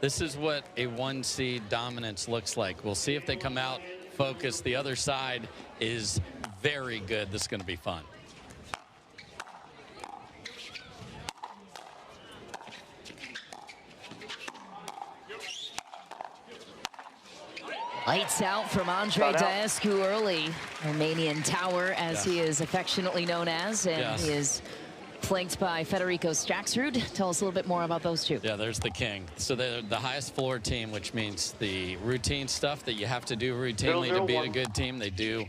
This is what a 1 seed dominance looks like. We'll see if they come out focused. The other side is very good. This is going to be fun. Lights out from Andrei Daescu early. Romanian Tower, as he is affectionately known as, and he is flanked by Federico Staksrud. Tell us a little bit more about those two. Yeah, there's the king. So they're the highest floor team, which means the routine stuff that you have to do routinely to beat a good team, they do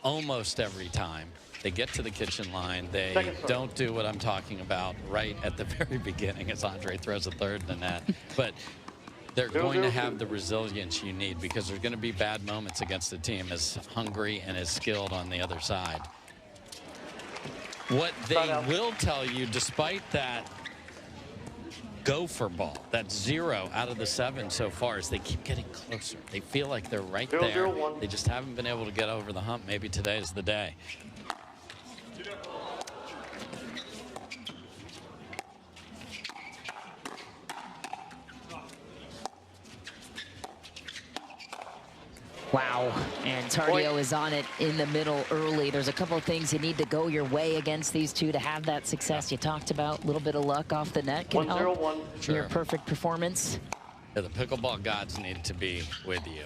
almost every time. They get to the kitchen line. They don't do what I'm talking about right at the very beginning as Andrei throws a third in the net. But they're going to have the resilience you need because there's going to be bad moments against a team as hungry and as skilled on the other side. What they will tell you, despite that gopher ball, that 0 out of the 7 so far, is they keep getting closer. They feel like they're right there. They just haven't been able to get over the hump. Maybe today is the day. Wow, and Tardio is on it in the middle early. There's a couple of things you need to go your way against these two to have that success you talked about. A little bit of luck off the net can help your perfect performance. Yeah, the pickleball gods need to be with you.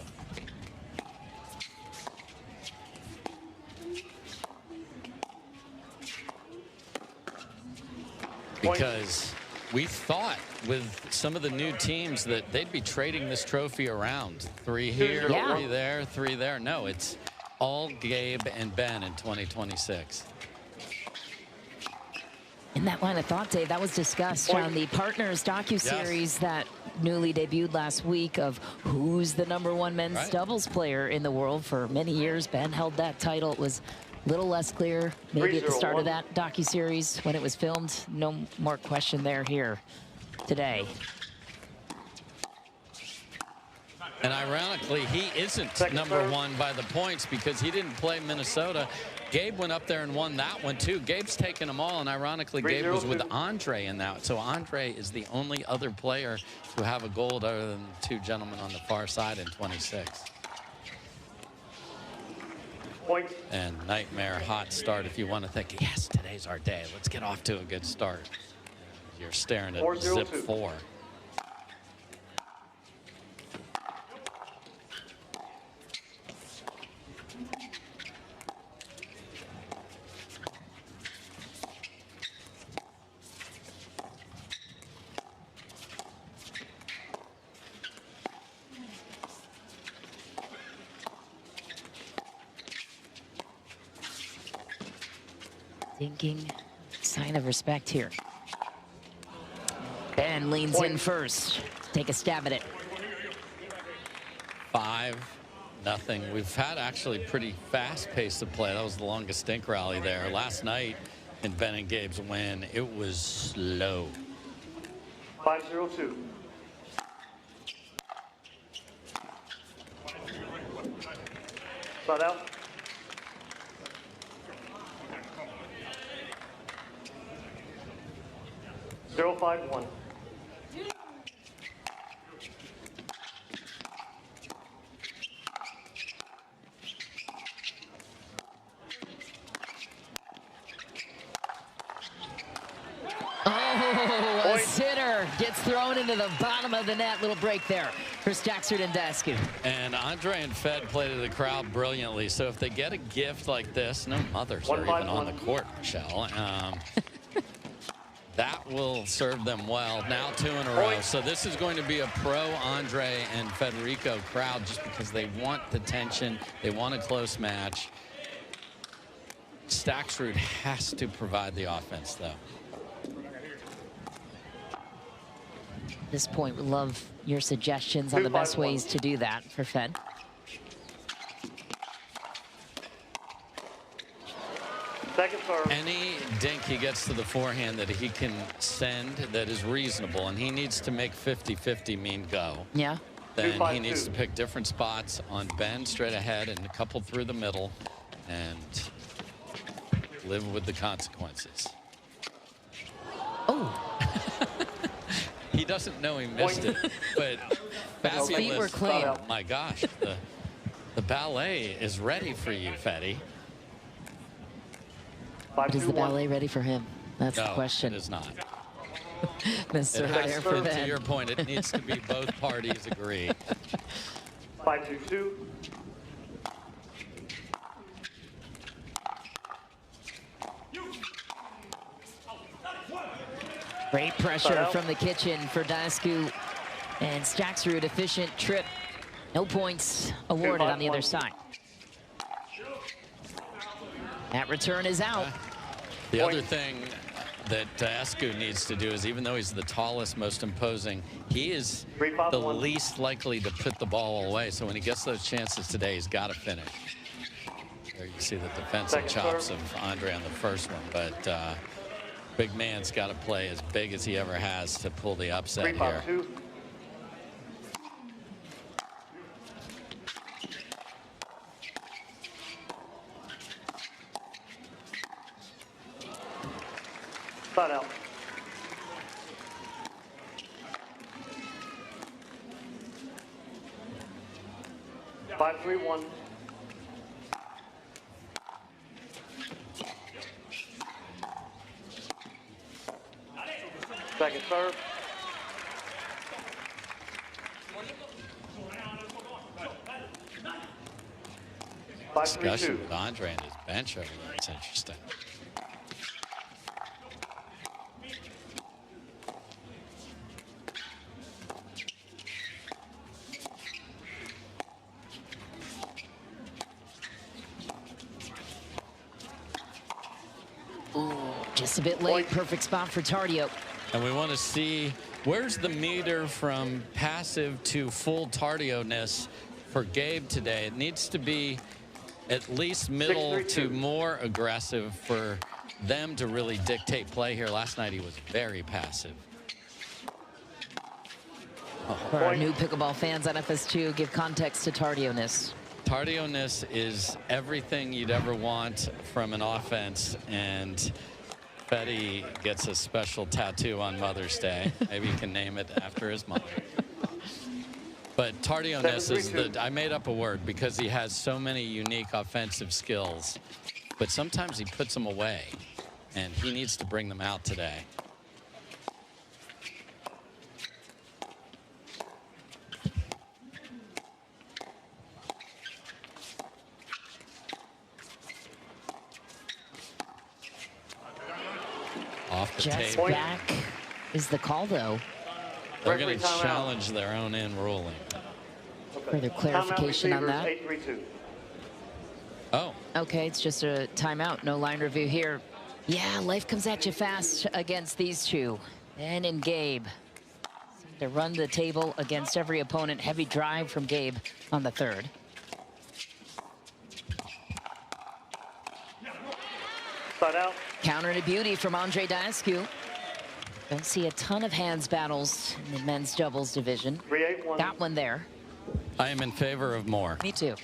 Because we thought with some of the new teams that they'd be trading this trophy around. 3 here, 3 there, 3 there. No, it's all Gabe and Ben in 2026. In that line of thought, Dave, that was discussed on the Partners docuseries that newly debuted last week of who's the #1 men's doubles player in the world. For many years, Ben held that title. It was a little less clear maybe at the start of that docuseries when it was filmed. No more question there here today. And ironically, he isn't #1 by the points because he didn't play Minnesota. Gabe went up there and won that one too. Gabe's taken them all, and ironically, Gabe was with Andrei in that. So Andrei is the only other player to have a gold other than the 2 gentlemen on the far side in 26. Point. And nightmare hot start if you want to think, yes, today's our day. Let's get off to a good start. You're staring at zip 4. Thinking, sign of respect here. Ben leans in first. Take a stab at it. 5-0. We've had actually pretty fast pace of play. That was the longest stink rally there. Last night in Ben and Gabe's win, it was slow. 5-0-2. Spot out. 0-5-1. Oh, a sitter gets thrown into the bottom of the net. Little break there for Staksrud and Daescu. And Andrei and Fed played to the crowd brilliantly. So if they get a gift like this, no mothers are even on the court, Michelle. That will serve them well. Now 2 in a row. So this is going to be a pro Andrei and Federico crowd just because they want the tension. They want a close match. Staksrud has to provide the offense, though. At this point, we'd love your suggestions on the best ways to do that for Fed. Any dink he gets to the forehand that he can send that is reasonable, and he needs to make 50-50 mean go. Yeah. Then he needs to pick different spots on Ben straight ahead and a couple through the middle and live with the consequences. Oh. He doesn't know he missed it, but His feet were clean. Oh my gosh, the ballet is ready for you, Fetty. But is the ballet ready for him? That's the No, question. it is not. Mr. Higher for To Ben. your point, it needs to be both parties agree. 5-2-2. Great pressure from the kitchen for Daescu and Staksrud. Efficient trip. No points awarded on the other side. That return is out. The other thing that Daescu needs to do is, even though he's the tallest, most imposing, he is the least likely to put the ball away. So when he gets those chances today, he's got to finish. There you see the defensive chops of Andrei on the first one, but big man's got to play as big as he ever has to pull the upset here. 3-5-2. Side out. Five, 3-1. Second serve. Discussion with Andrei and his bench over there. It's interesting. Just a bit late. Perfect spot for Tardio. And we want to see, where's the meter from passive to full Tardio-ness for Gabe today? It needs to be at least middle to more aggressive for them to really dictate play here. Last night he was very passive. For our new pickleball fans on FS2, give context to Tardio-ness. Tardio-ness is everything you'd ever want from an offense, and Fetty gets a special tattoo on Mother's Day. Maybe you can name it after his mother. But Tardio-ness is I made up a word because he has so many unique offensive skills, but sometimes he puts them away, and he needs to bring them out today. Off the Just table. back is the call, though. They're going to challenge their own in ruling. Further clarification on that. 8-3-2. Oh. Okay, it's just a timeout. No line review here. Yeah, life comes at you fast against these two. Ben and Gabe. Seem to run the table against every opponent. Heavy drive from Gabe on the third. Side out. Counter to beauty from Andrei Daescu. Don't see a ton of hands battles in the men's doubles division. 3-8-1. Got one there. I am in favor of more. Me too.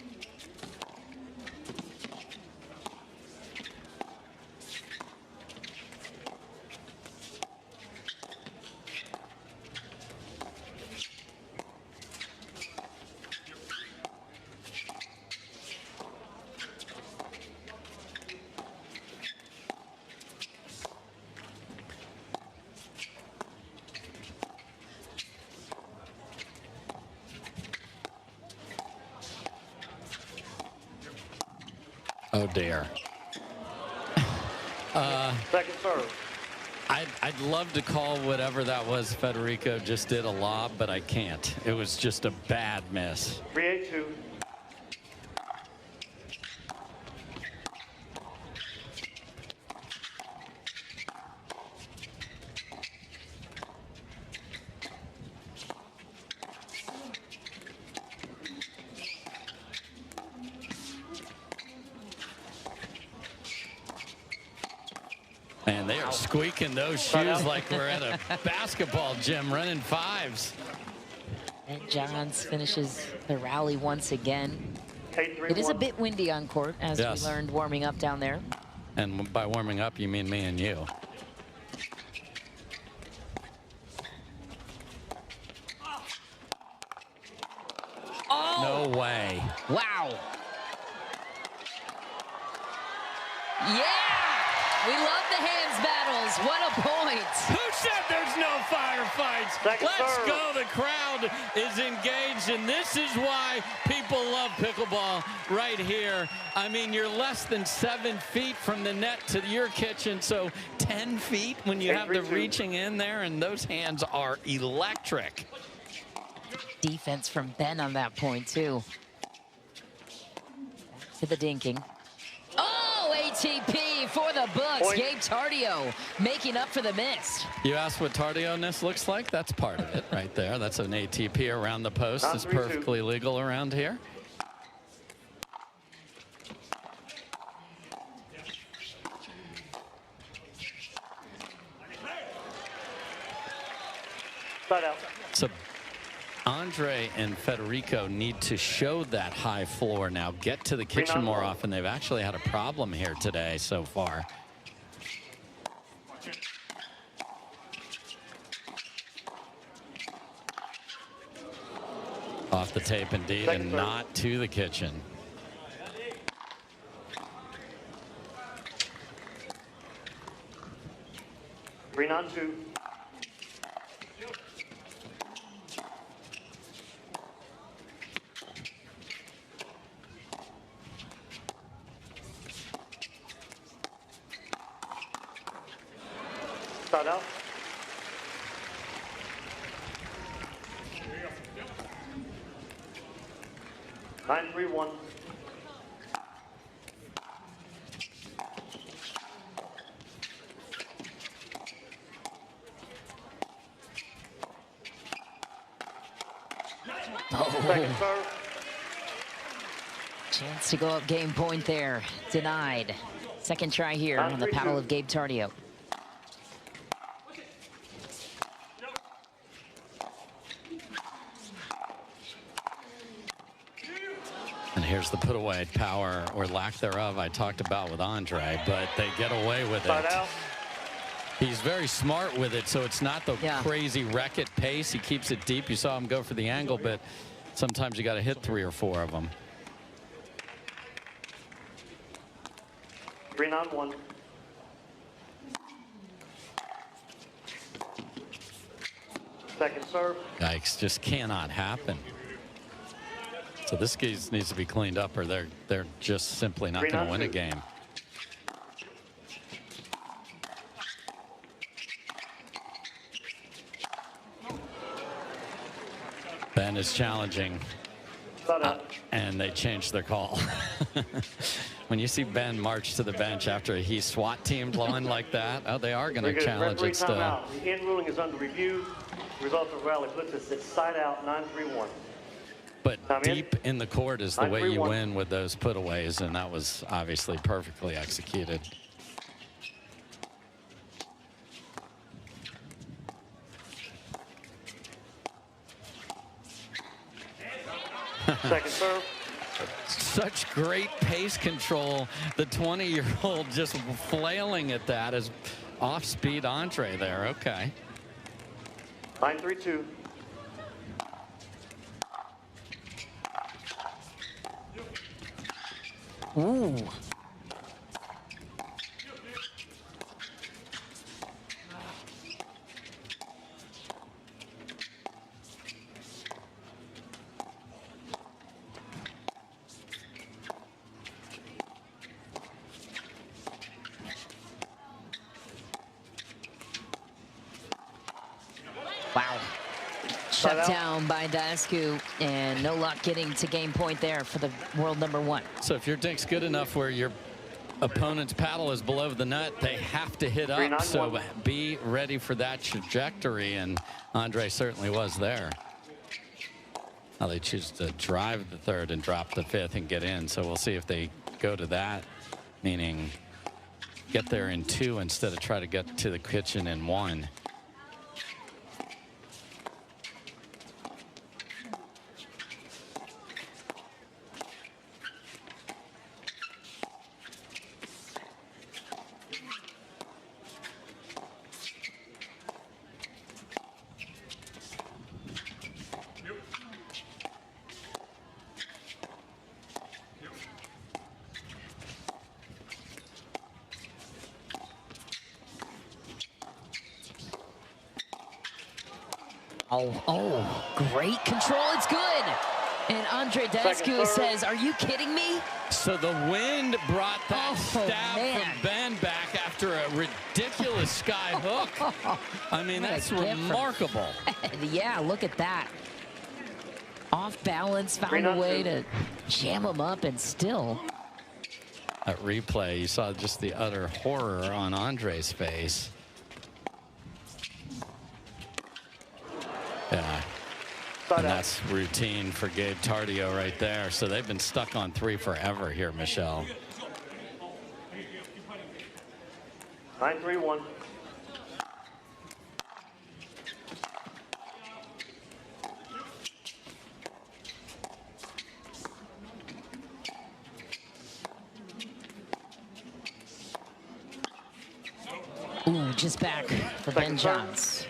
Oh, dear. Second serve. I'd love to call whatever that was Federico just did a lob, but I can't. It was just a bad miss. 3-8-2. Man, they are squeaking those shoes like we're at a basketball gym running fives. B.Johns finishes the rally once again. 8-3-1. It is a bit windy on court, as Yes. we learned warming up down there. And by warming up, you mean me and you. No way. Wow. Yeah! We love the hands battles. What a point. Who said there's no firefights? Let's go. The crowd is engaged, and this is why people love pickleball right here. I mean, you're less than 7 feet from the net to your kitchen, so 10 feet when you have the reaching in there, and those hands are electric. Defense from Ben on that point, too. Back to the dinking. Oh, ATP for the books. Point. Gabe Tardio making up for the miss. You asked what Tardio-ness looks like? That's part of it right there. That's an ATP around the post. It's perfectly legal around here. Side out. So Andrei and Federico need to show that high floor now, get to the kitchen more often. They've actually had a problem here today so far. Off the tape indeed, and not to the kitchen. Green on 2. Side out. Nine, 3-1. Second serve. Chance to go up game point there. Denied. Second try here on the paddle of Gabe Tardio. And here's the put away power or lack thereof I talked about with Andrei, but they get away with it. He's very smart with it, so it's not the crazy wreck-it pace. He keeps it deep. You saw him go for the angle, but sometimes you got to hit 3 or 4 of them. Green on 1. Second serve. Yikes, just cannot happen. So this game needs to be cleaned up, or they're just simply not going to win a game. Ben is challenging, and they changed their call. When you see Ben march to the bench after he SWAT teamed one like that, oh, they are going to challenge it still. The end ruling is under review. The result of the rally puts us at side out 9-3-1. But deep in the court is the way you win with those putaways, and that was obviously perfectly executed. Second serve. Such great pace control. The 20-year-old just flailing at that as off-speed Andrei there. Okay. 9-3-2. Ooh. Wow. Shut down by Daescu, and no luck getting to game point there for the world #1. So if your dink's good enough where your opponent's paddle is below the net, they have to hit up. So be ready for that trajectory, and Andrei certainly was there. Now they choose to drive the 3rd and drop the 5th and get in. So we'll see if they go to that, meaning get there in 2 instead of try to get to the kitchen in 1. Wow. Oh, great control. It's good. And Andrei Daescu says, are you kidding me? So the wind brought that stab from Ben back after a ridiculous sky hook. I mean, that's remarkable. Yeah, look at that. Off balance, found a way to jam him up, and still. That replay, you saw just the utter horror on Andrei's face. Yeah. And that's routine for Gabe Tardio right there. So they've been stuck on 3 forever here, Michelle. 9-3-1. Ooh, just back for B.Johns.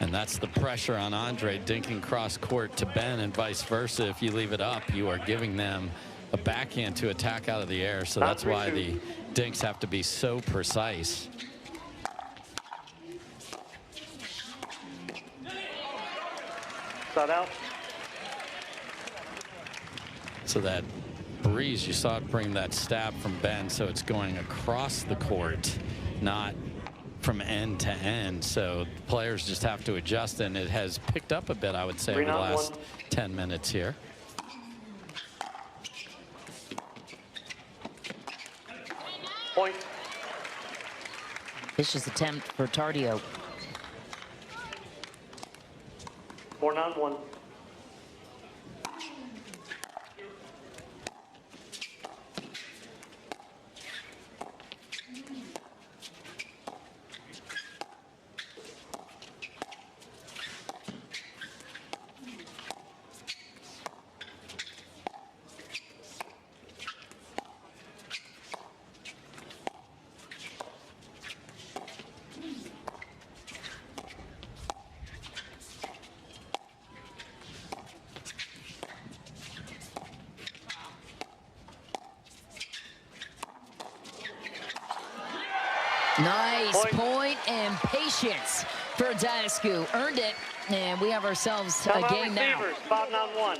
And that's the pressure on Andrei, dinking cross court to Ben and vice versa. If you leave it up, you are giving them a backhand to attack out of the air. So that's why the dinks have to be so precise. Side out. So that breeze, you saw it bring that stab from Ben, so it's going across the court, not from end to end. So players just have to adjust, and it has picked up a bit, I would say, over the last 10 minutes here. Point. Vicious attempt for Tardio. 4-9-1. Nice point and patience for Daescu. Earned it, and we have ourselves a game now. 5-9-1.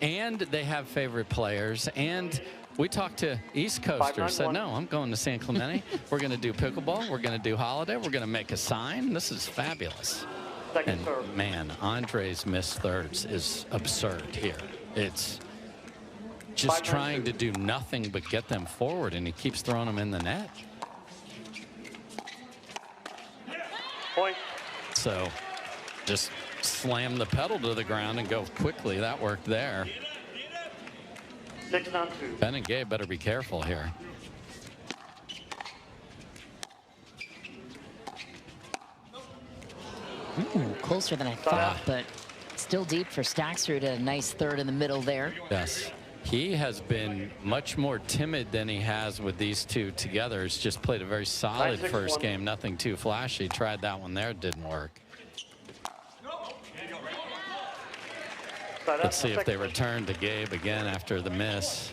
And they have favorite players. And we talked to East Coasters, said, no, I'm going to San Clemente. We're going to do pickleball. We're going to do holiday. We're going to make a sign. This is fabulous. And man, Andrei's missed thirds is absurd here. It's just trying to do nothing but get them forward, and he keeps throwing them in the net. Point. So just slam the pedal to the ground and go quickly. That worked there. 6-9-2. Ben and Gabe better be careful here. Ooh, closer than I thought, but still deep for Staksrud. A nice third in the middle there. Yes. He has been much more timid than he has with these two together. He's just played a very solid first game. Nothing too flashy. Tried that one there. It didn't work. Let's see if they return to Gabe again after the miss.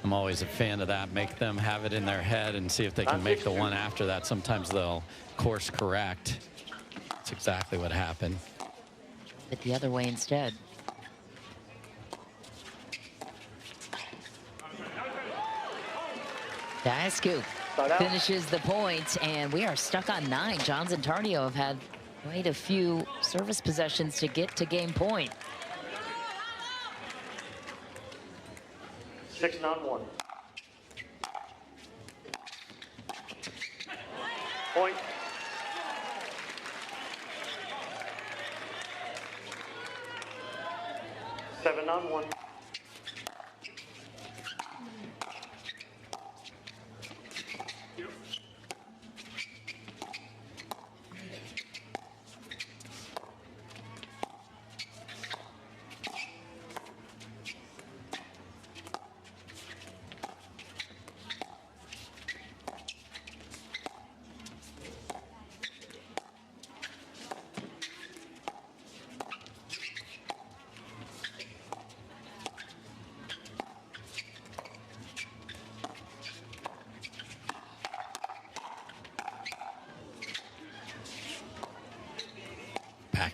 I'm always a fan of that. Make them have it in their head and see if they can make the one after that. Sometimes they'll course correct. That's exactly what happened. But the other way instead. Daescu finishes the point, and we are stuck on 9. Johns and Tardio have had quite a few service possessions to get to game point. 6-9-1. Point. 7-9-1.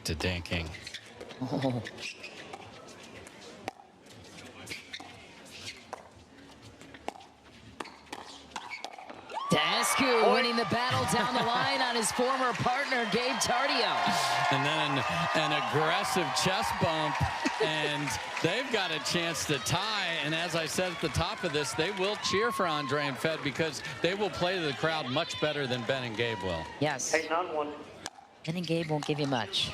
Back to dinking. Oh. Daescu winning the battle down the line on his former partner, Gabe Tardio. And then an aggressive chest bump, and they've got a chance to tie. And as I said at the top of this, they will cheer for Andrei and Fed because they will play to the crowd much better than Ben and Gabe will. Yes. 8-9-1. Ben and Gabe won't give you much.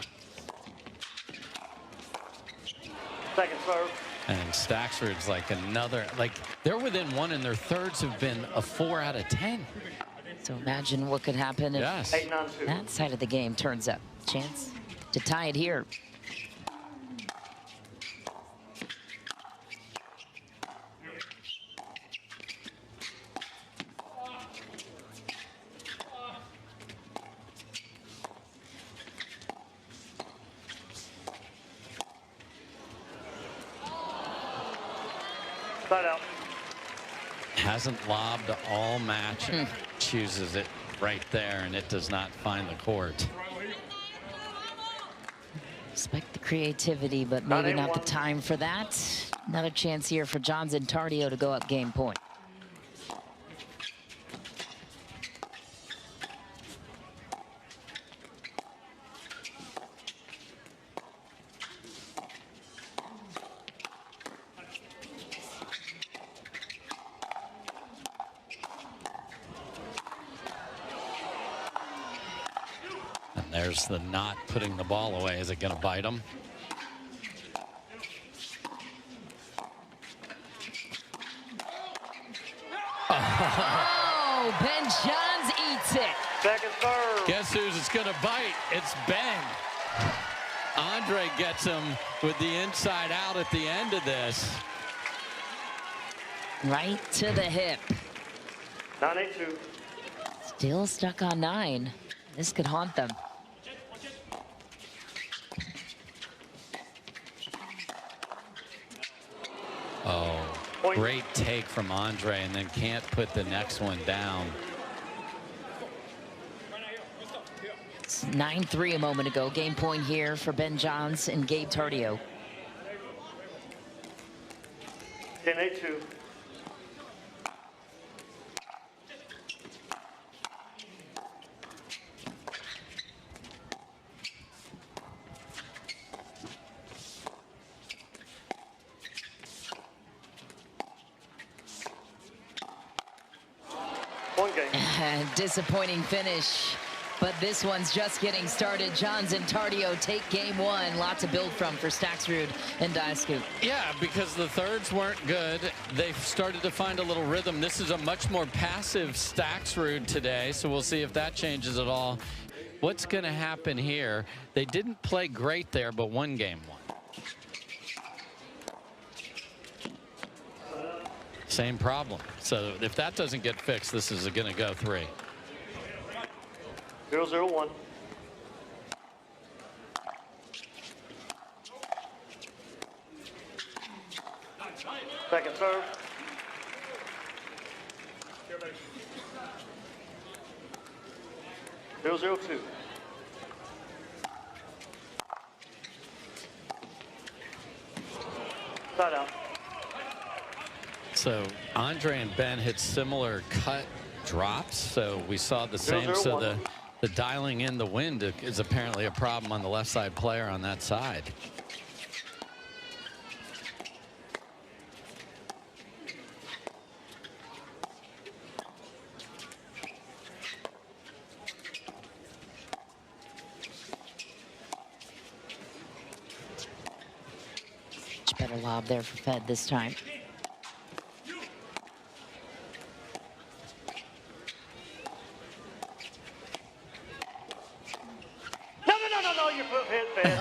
Second serve. And Staksrud's like another, like they're within one, and their thirds have been a 4 out of 10. So imagine what could happen if Yes. 8-9-2. that side of the game turns up. Chance to tie it here. Side out. Hasn't lobbed all match. Chooses it right there, and it does not find the court. Expect the creativity, but maybe not the time for that. Another chance here for Johns and Tardio to go up game point. There's the not putting the ball away. Is it going to bite him? Oh, B.Johns eats it. Second serve. Guess who's it's going to bite? It's Ben. Andrei gets him with the inside out at the end of this. Right to the hip. 9-8-2. Still stuck on 9. This could haunt them. Oh, great take from Andrei, and then can't put the next one down. It's 9-3 a moment ago. Game point here for B.Johns and Gabe Tardio. 10-8-2. One game. Disappointing finish, but this one's just getting started. Johns and Tardio take game 1. Lot to build from for Staksrud and Daescu. Yeah, because the thirds weren't good. They've started to find a little rhythm. This is a much more passive Staksrud today, so we'll see if that changes at all. What's going to happen here? They didn't play great there, but won game 1. Same problem. So if that doesn't get fixed, this is going to go 3. 0-0-1. Second serve. Zero, 0-2. Side out. So Andrei and Ben hit similar cut drops, so we saw the same. So the dialing in the wind is apparently a problem on the left side player on that side. Much better lob there for Fed this time. No, your foot hit Fed.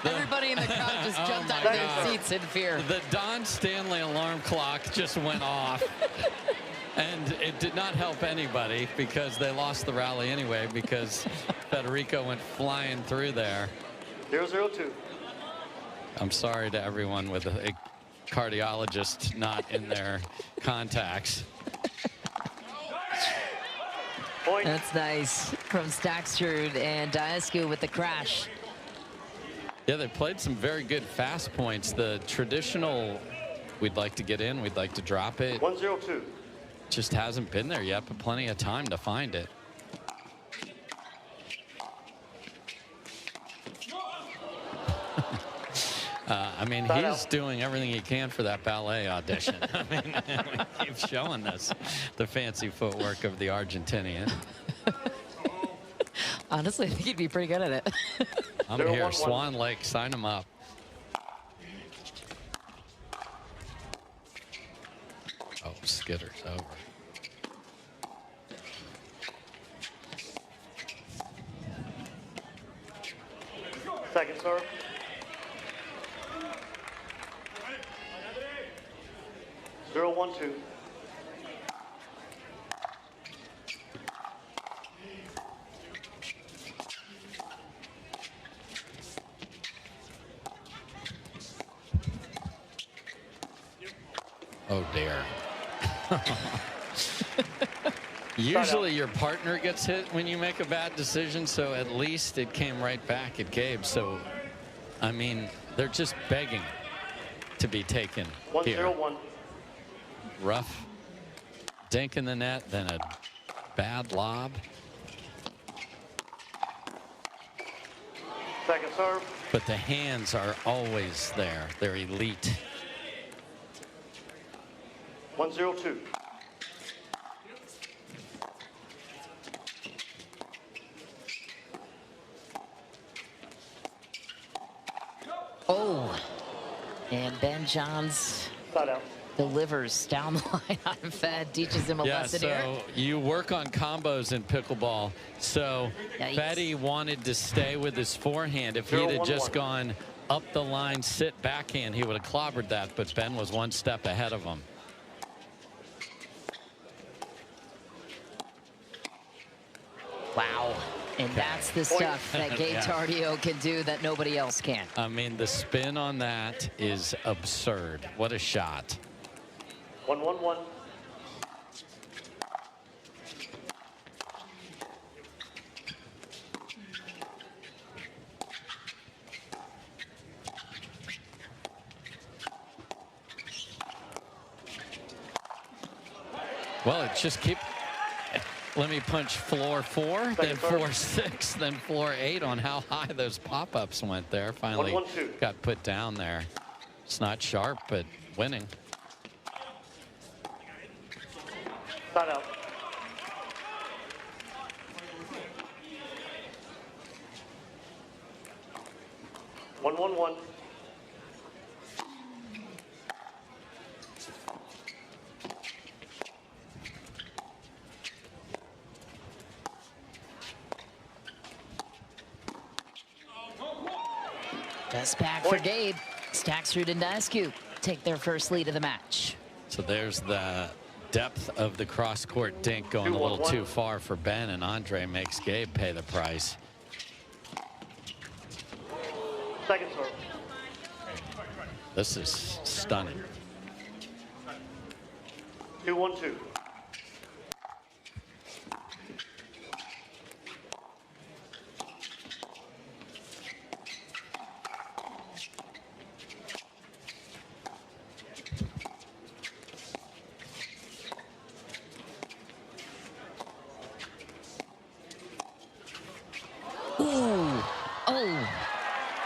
Everybody in the crowd just jumped out of their seats in fear. The Don Stanley alarm clock just went off. And it did not help anybody because they lost the rally anyway because Federico went flying through there. 0-0-2. I'm sorry to everyone with a cardiologist not in their contacts. Point. That's nice from Staksrud and Daescu with the crash. Yeah, they played some very good fast points. The traditional, we'd like to get in, we'd like to drop it. 1-0-2. Just hasn't been there yet, but plenty of time to find it. I mean, he's doing everything he can for that ballet audition. I mean, we keep showing us the fancy footwork of the Argentinian. Honestly, I think he'd be pretty good at it. I'm here, Swan Lake, sign him up. Oh, skitter's over. Second serve. Zero, 1-2. Oh, dear. Usually your partner gets hit when you make a bad decision, so at least it came right back at Gabe. So, I mean, they're just begging to be taken here. 1-0-1. Rough dink in the net, then a bad lob. Second serve. But the hands are always there. They're elite. 1-0-2. Oh, and B.Johns Side out. delivers down the line on Fed, teaches him a lesson here. So you work on combos in pickleball. So Feddy wanted to stay with his forehand. If he'd have just gone up the line, sit backhand, he would have clobbered that, but Ben was one step ahead of him. Wow. And that's the stuff that Gabe Tardio can do that nobody else can. I mean, the spin on that is absurd. What a shot. 1-1-1. Well, it just keep. Let me punch floor 4, then floor 6, then floor 8 on how high those pop-ups went there. Finally 1-1-2. got put down there. It's not sharp, but winning. Side out. One, 1-1. Best back for Gabe. Staksrud and Daescu take their first lead of the match. So there's the depth of the cross-court dink going a little too far for Ben, and Andrei makes Gabe pay the price. Second serve. This is stunning. 2-1-2. Ooh. Oh.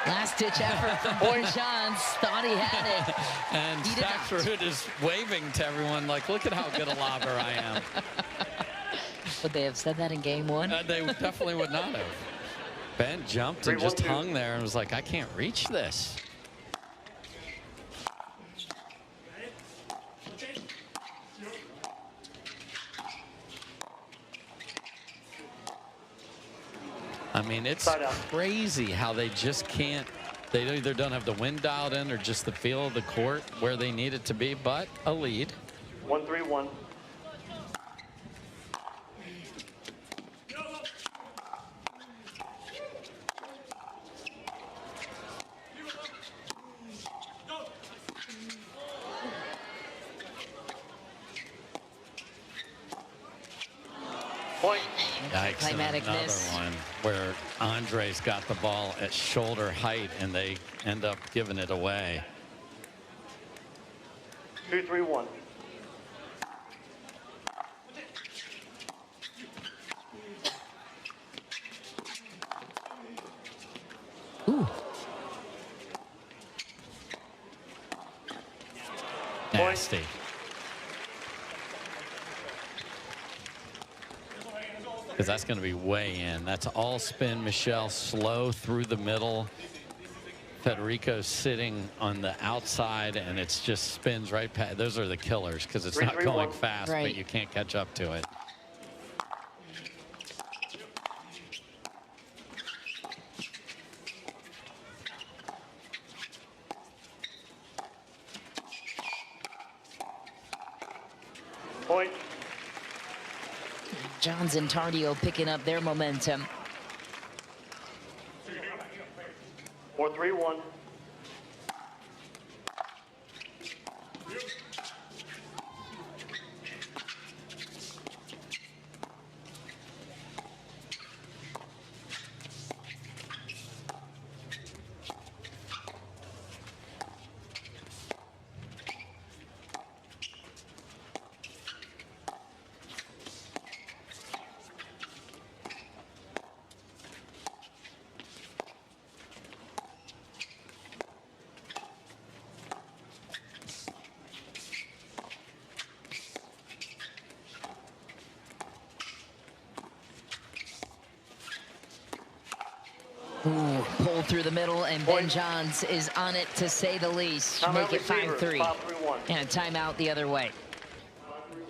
Last-ditch effort from B.Johns. Thought he had it. And Staksrud is waving to everyone like, look at how good a lobber I am. Would they have said that in game 1? They definitely would not have. Ben jumped and just hung there and was like, I can't reach this. I mean, it's crazy how they just can't. They either don't have the wind dialed in or just the feel of the court where they need it to be, but a lead. 1-3-1. Point. Yikes, Climatic another miss. one where Andrei's got the ball at shoulder height and they end up giving it away. 2-3-1. Ooh. Nasty. Because that's going to be way in. That's all spin, Michelle. Slow through the middle. Federico's sitting on the outside, and it's just spins right past. Those are the killers because it's not going fast, Right. but you can't catch up to it. Point. Johns and Tardio picking up their momentum. 4-3-1. Ooh, pull through the middle, and B.Johns is on it, to say the least. Make it 5-3. And a timeout the other way.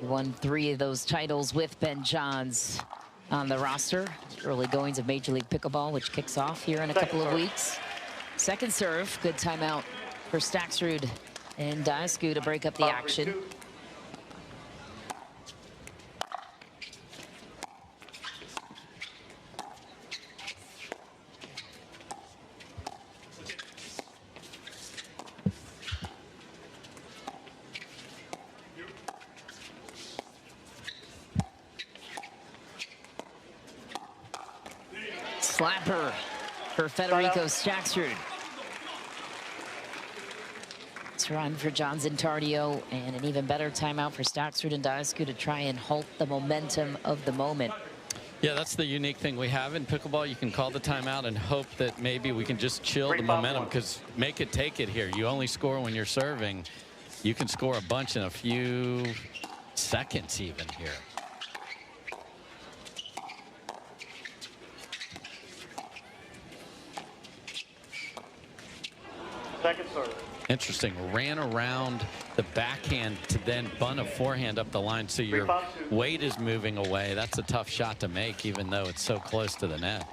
He won 3 of those titles with B.Johns on the roster. Early goings of Major League Pickleball, which kicks off here in a couple of weeks. Second serve, good timeout for Staksrud and Daescu to break up the action. Slapper for Federico Staksrud. It's run for Johns and Tardio, and an even better timeout for Staksrud and Daescu to try and halt the momentum of the moment. Yeah, that's the unique thing we have in pickleball. You can call the timeout and hope that maybe we can just chill the momentum, because make it take it here. You only score when you're serving. You can score a bunch in a few seconds even here. Second serve. Interesting. Ran around the backhand to then bun a forehand up the line, so your weight is moving away. That's a tough shot to make, even though it's so close to the net.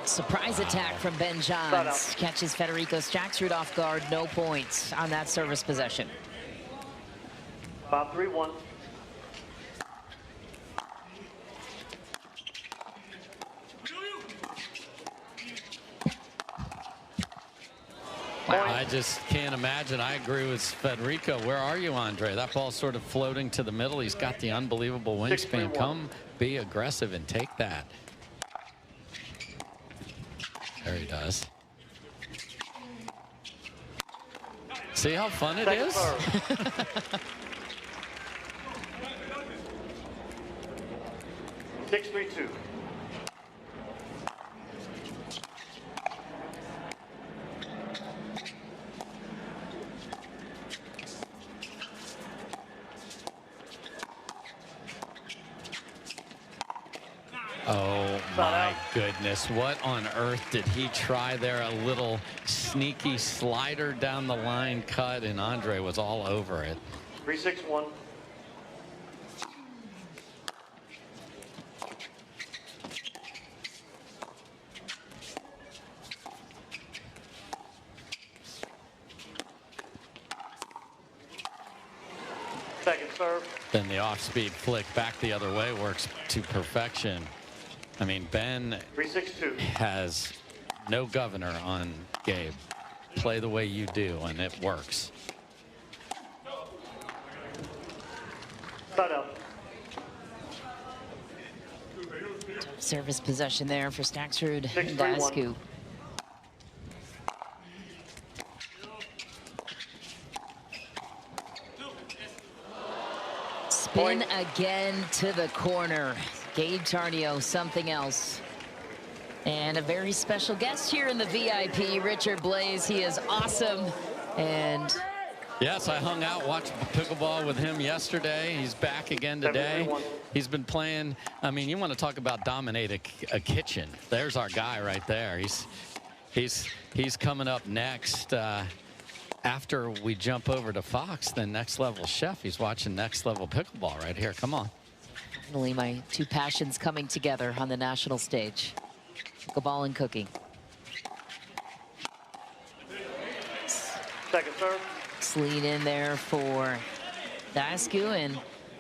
Surprise attack from B.Johns. Catches Federico Staksrud off guard. No points on that service possession. 5-3-1. Wow. I just can't imagine. I agree with Federico. Where are you, Andrei? That ball's sort of floating to the middle. He's got the unbelievable wingspan. Come be aggressive and take that. There he does. See how fun it is? 6-3-2. Oh my goodness, what on earth did he try there? A little sneaky slider down the line cut, and Andrei was all over it. 3-6-1. Second serve. Then the off-speed flick back the other way works to perfection. I mean, Ben 3-6-2. has no governor on Gabe. Play the way you do, and it works. Side out. Service possession there for Staksrud and 6-3-1. Daescu. Spin again to the corner. Gabe Tardio, something else. And a very special guest here in the VIP, Richard Blaze. He is awesome. And yes, I hung out, watched pickleball with him yesterday. He's back again today. He's been playing. I mean, you want to talk about dominate a kitchen. There's our guy right there. He's coming up next. After we jump over to Fox, then Next Level Chef. He's watching Next Level Pickleball right here. Come on. finally my two passions coming together on the national stage. Pickleball and cooking. Second serve. Lean in there for Daescu and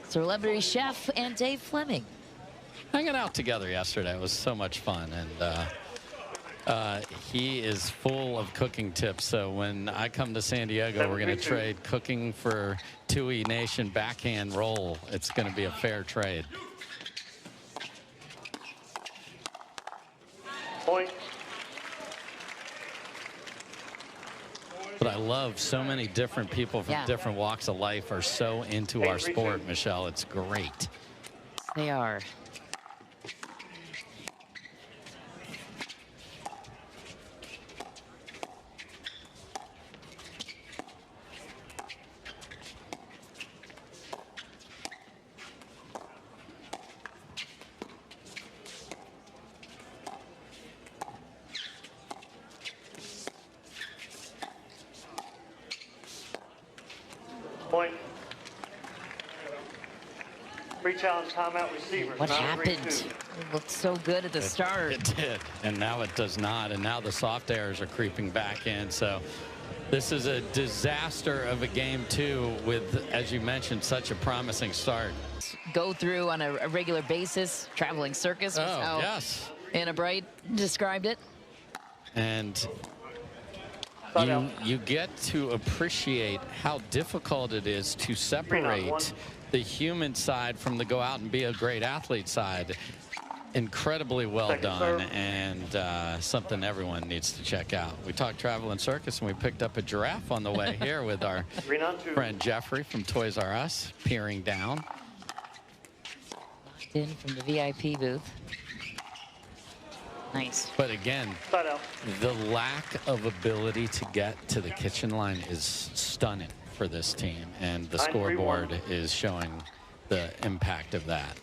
celebrity chef and Dave Fleming. Hanging out together yesterday. It was so much fun. And he is full of cooking tips. So when I come to San Diego, we're going to trade cooking for Tui Nation backhand roll. It's going to be a fair trade. Point. But I love so many different people from different walks of life are so into our sport, Michelle. It's great. They are. Point. Free challenge timeout receivers. What happened? It looked so good at the start. It did, and now it does not. And now the soft errors are creeping back in. So this is a disaster of a game two with, as you mentioned, such a promising start. Go through on a regular basis. Traveling circus was how yes. Anna Bright described it. And you get to appreciate how difficult it is to separate the human side from the go out and be a great athlete side. Incredibly well done, and something everyone needs to check out. We talked travel and circus, and we picked up a giraffe on the way here with our friend Jeffrey from Toys R Us peering down. Locked in from the VIP booth. Nice. But again, the lack of ability to get to the kitchen line is stunning for this team, and the scoreboard is showing the impact of that.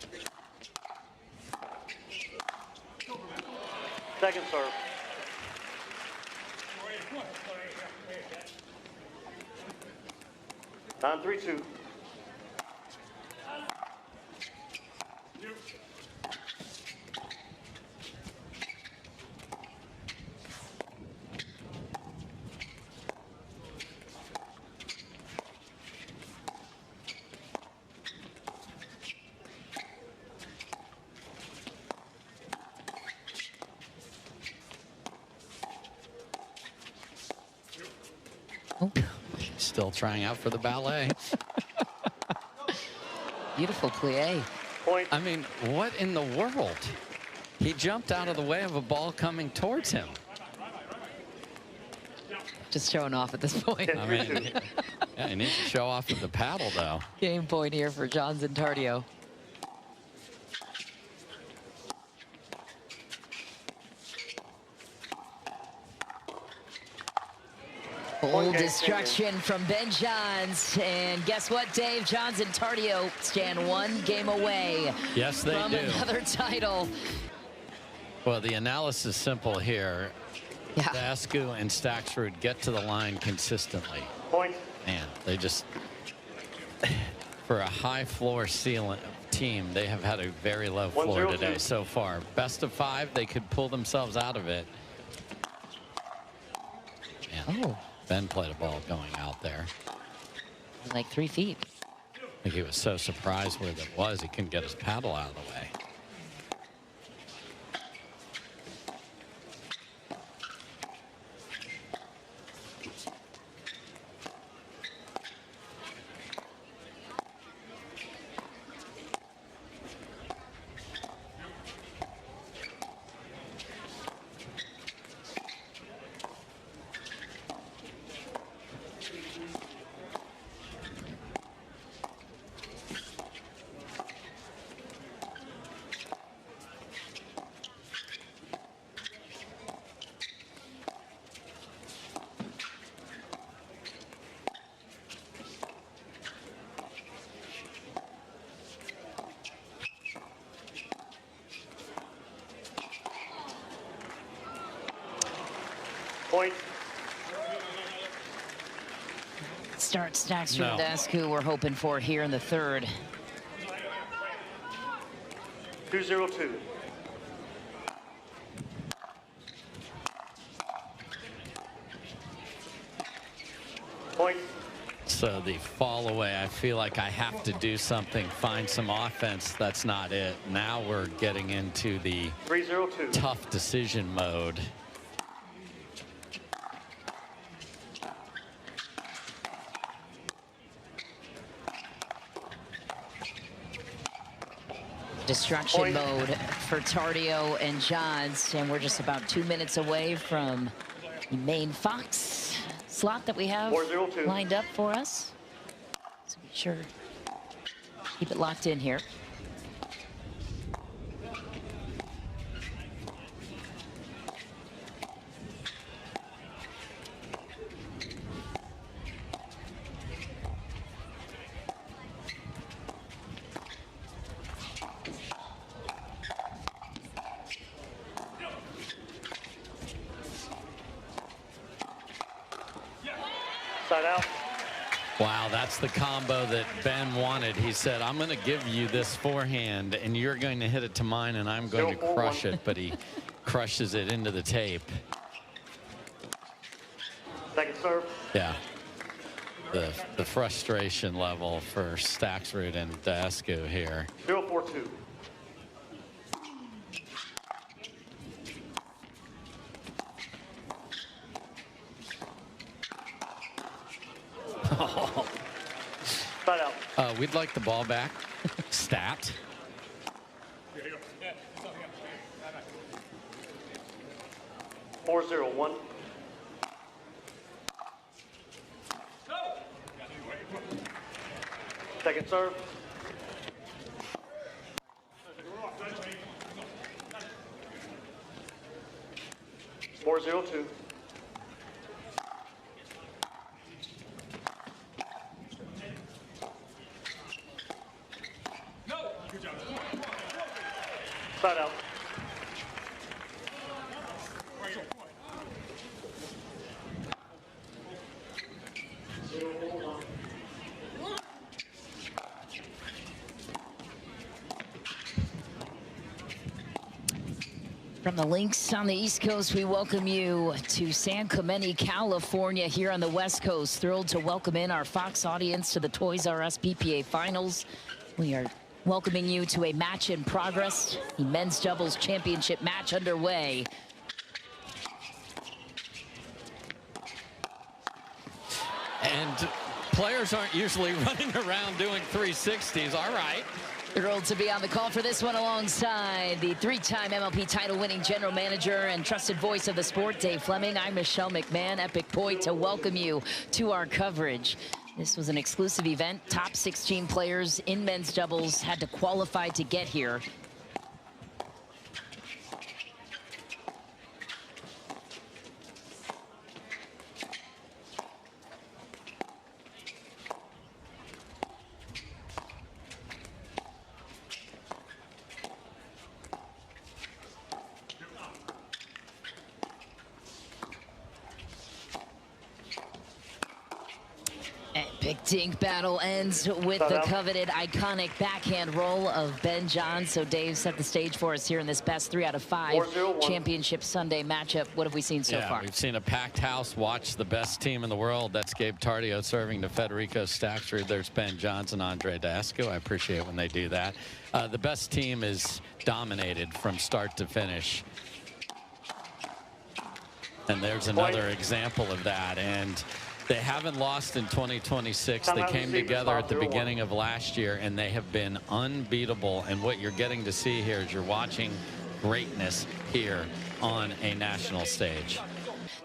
Second serve. On 3-2. Still trying out for the ballet. Beautiful plie. Point. I mean, what in the world? He jumped out of the way of a ball coming towards him. Just showing off at this point. I mean, yeah, he needs to show off with the paddle, though. Game point here for Johns and Tardio. Bold destruction from B.Johns. And guess what, Dave? Johns and Tardio stand one game away yes, they from do. Another title. Well, the analysis is simple here. Daescu and Staksrud get to the line consistently. Point. Man, they just, for a high floor ceiling team, they have had a very low floor today so far. Best of 5, they could pull themselves out of it. Man. Ben played a ball going out there. Like 3 feet. I think he was so surprised where that was, he couldn't get his paddle out of the way. Point. Start Staksrud Daescu we're hoping for here in the third. 2-0-2. Point. So the fall away, I feel like I have to do something, find some offense. That's not it. Now we're getting into the 3-0-2. tough decision mode. Destruction mode for Tardio and B.Johns, and we're just about 2 minutes away from the main Fox slot that we have 4-0-2. lined up for us. So be sure keep it locked in here. Side out. Wow, that's the combo that Ben wanted. He said, I'm going to give you this forehand, and you're going to hit it to mine, and I'm going to crush it. But he crushes it into the tape. Second serve. Yeah. The frustration level for Staksrud and Daescu here. 0-4-2. Side out. We'd like the ball back. Stat. Four, 0-1. Second serve. Four, 0-2. Side out. From the links on the East Coast, we welcome you to San Clemente, California, here on the West Coast. Thrilled to welcome in our Fox audience to the Toys R Us PPA Finals. We are welcoming you to a match in progress, the men's doubles championship match underway. And players aren't usually running around doing 360s. All right. Thrilled to be on the call for this one alongside the three-time MLP title-winning general manager and trusted voice of the sport, Dave Fleming. I'm Michelle McMahon, Epic Point, to welcome you to our coverage. This was an exclusive event. Top 16 players in men's doubles had to qualify to get here. Epic dink battle ends with the coveted iconic backhand roll of B.Johns. So Dave set the stage for us here in this best 3 out of 5 championship Sunday matchup. What have we seen so far? We've seen a packed house watch the best team in the world. That's Gabe Tardio serving to Federico Staksrud. There's B.Johns and Andrei Daescu. I appreciate when they do that. The best team is dominated from start to finish. And there's another example of that. And they haven't lost in 2026. They came together at the beginning of last year, and they have been unbeatable. And what you're getting to see here is you're watching greatness here on a national stage.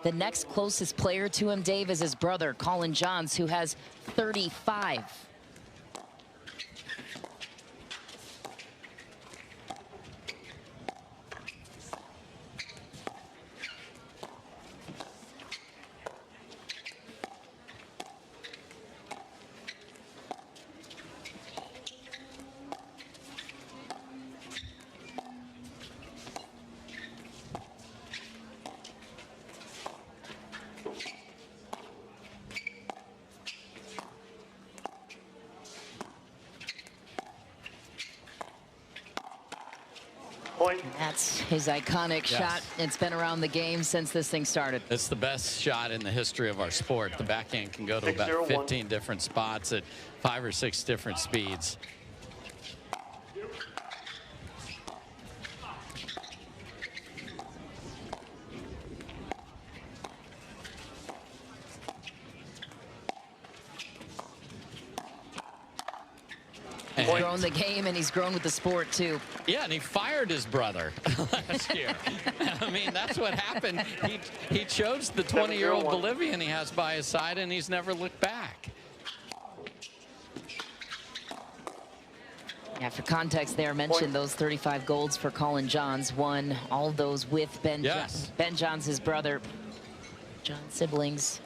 The next closest player to him, Dave, is his brother, B.Johns, who has 35. That's his iconic shot. It's been around the game since this thing started. It's the best shot in the history of our sport. The backhand can go to about 15 different spots at 5 or 6 different speeds. He's grown the game, and he's grown with the sport, too. Yeah, and he fired his brother last year. I mean, that's what happened. He chose the 20-year-old Bolivian he has by his side, and he's never looked back. Yeah, for context there, mentioned those 35 golds for B.Johns. Won all of those with B.Johns, his brother. John siblings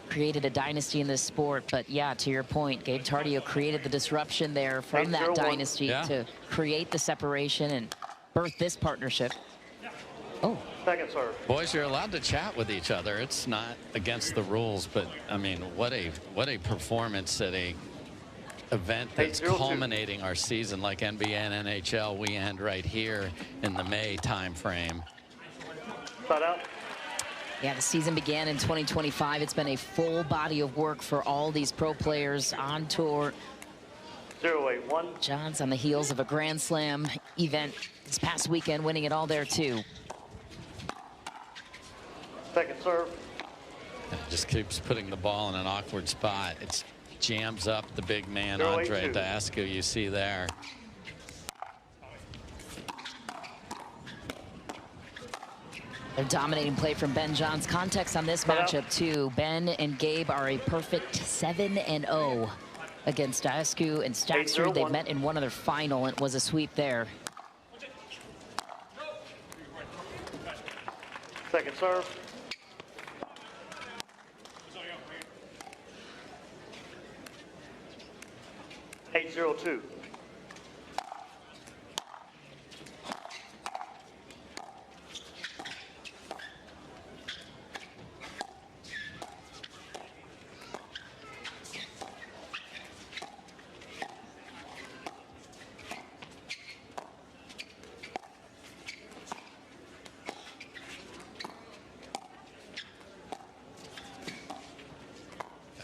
created a dynasty in this sport, but yeah, to your point, Gabe Tardio created the disruption there from that dynasty to create the separation and birth this partnership. Oh. Second serve. Boys, you're allowed to chat with each other. It's not against the rules, but I mean, what a performance at a event that's culminating our season like NBA and NHL. We end right here in the May time frame. Thought out. Yeah, the season began in 2025. It's been a full body of work for all these pro players on tour. 0-8-1. Johns on the heels of a Grand Slam event this past weekend, winning it all there too. Second serve. And it just keeps putting the ball in an awkward spot. It jams up the big man, Andrei Daescu, you see there. A dominating play from B.Johns. Context on this matchup, too. Ben and Gabe are a perfect 7-0 against Daescu and Staksrud. They met in one other final, and it was a sweep there. Second serve. (8-0-2).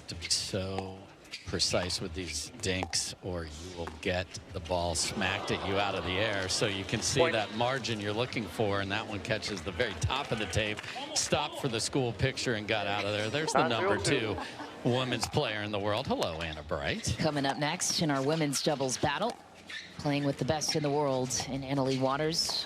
To be so precise with these dinks, or you will get the ball smacked at you out of the air. So you can see that margin you're looking for, and that one catches the very top of the tape. Stopped for the school picture and got out of there. There's the number 2 women's player in the world. Hello, Anna Bright. Coming up next in our women's doubles battle, playing with the best in the world in Annalie Waters.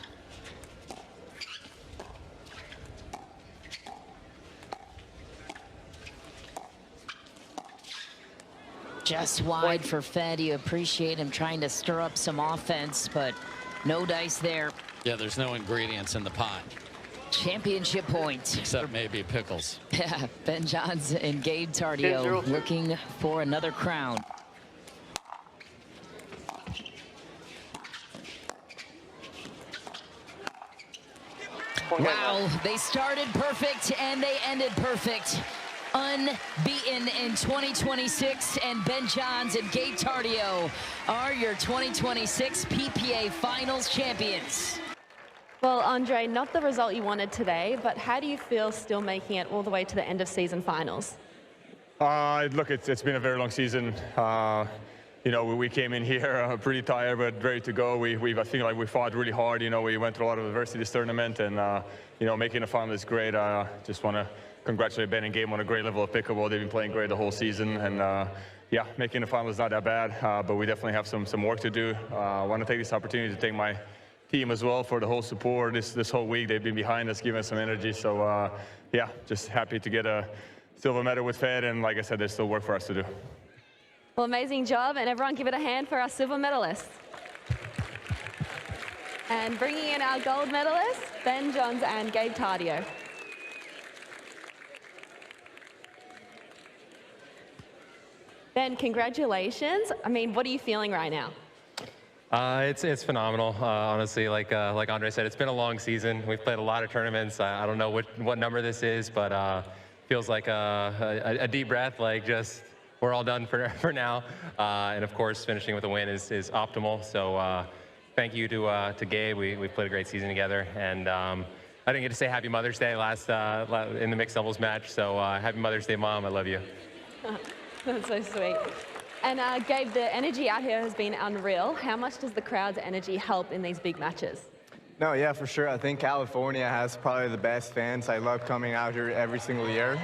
Just wide for Fed. You appreciate him trying to stir up some offense, but no dice there. Yeah, there's no ingredients in the pot. Championship point. Except maybe pickles. Yeah, B.Johns and Gabe Tardio looking for another crown. Wow, they started perfect and they ended perfect. unbeaten in 2026, and B.Johns and Gabe Tardio are your 2026 PPA Finals champions. Well, Andrei, not the result you wanted today, but how do you feel still making it all the way to the end of season finals? Look, it's been a very long season. You know, we came in here pretty tired, but ready to go. I think like we fought really hard. You know, we went through a lot of adversity this tournament, and you know, making the final is great. Just want to congratulate Ben and Gabe on a great level of pickleball. They've been playing great the whole season, and yeah, making the final is not that bad, but we definitely have some work to do. I want to take this opportunity to thank my team as well for the whole support this whole week. They've been behind us, giving us some energy. So yeah, just happy to get a silver medal with Fed, and like I said, there's still work for us to do. Well, amazing job, and everyone give it a hand for our silver medalists. And bringing in our gold medalists, B.Johns and Gabe Tardio. Ben, congratulations. I mean, what are you feeling right now? It's phenomenal, honestly. Like Andrei said, it's been a long season. We've played a lot of tournaments. I don't know what number this is, but feels like a deep breath, like just we're all done for now. And of course, finishing with a win is optimal. So thank you to Gabe. We've played a great season together, and I didn't get to say Happy Mother's Day in the mixed doubles match. So Happy Mother's Day, Mom. I love you. That's so sweet. And Gabe, the energy out here has been unreal. How much does the crowd's energy help in these big matches? No, yeah, for sure. I think California has probably the best fans. I love coming out here every single year.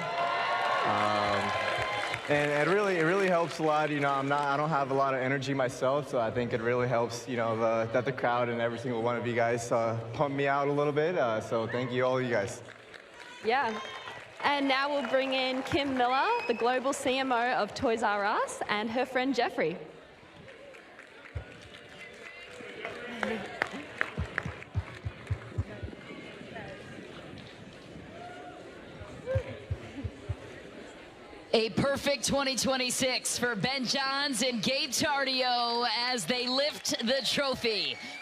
And it really helps a lot. You know, I don't have a lot of energy myself, so I think it really helps, you know, that the crowd and every single one of you guys pump me out a little bit. So thank you, all of you guys. Yeah. And now we'll bring in Kim Miller, the global CMO of Toys R Us, and her friend Jeffrey. A perfect 2026 for B.Johns and Gabe Tardio as they lift the trophy.